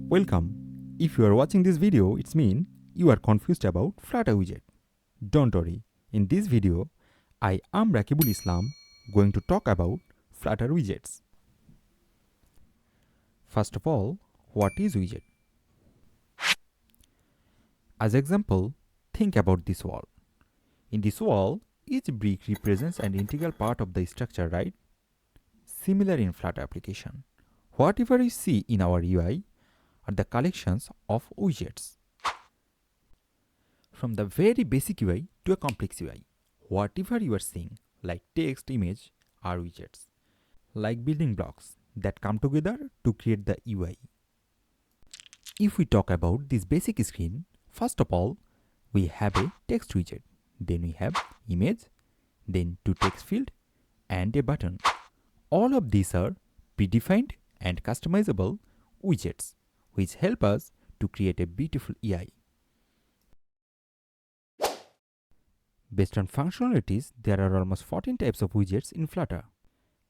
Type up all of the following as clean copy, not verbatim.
Welcome. If you are watching this video, it means you are confused about Flutter Widget. Don't worry. In this video, I am Rakibul Islam going to talk about Flutter Widgets. First of all, what is widget? As example, think about this wall. In this wall, each brick represents an integral part of the structure, right? Similar in Flutter application. Whatever you see in our UI are the collections of widgets. From the very basic UI to a complex UI, whatever you are seeing, like text, image, are widgets, like building blocks that come together to create the UI. If we talk about this basic screen, first of all, we have a text widget, then we have image, then two text field, and a button. All of these are predefined and customizable widgets, which help us to create a beautiful UI. Based on functionalities, there are almost 14 types of widgets in Flutter.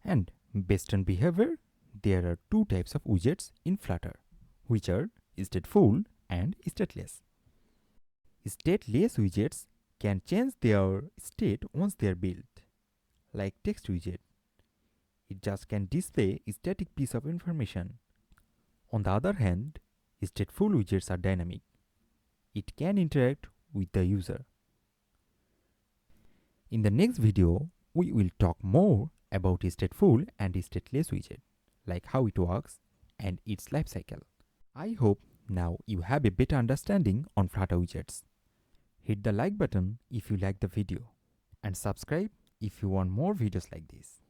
And based on behavior, there are two types of widgets in Flutter, which are stateful and stateless. Stateless widgets can change their state once they are built, like text widget. It just can display a static piece of information. On the other hand, stateful widgets are dynamic. It can interact with the user. In the next video, we will talk more about stateful and stateless widget, like how it works and its lifecycle. I hope now you have a better understanding on Flutter widgets. Hit the like button if you like the video and subscribe if you want more videos like this.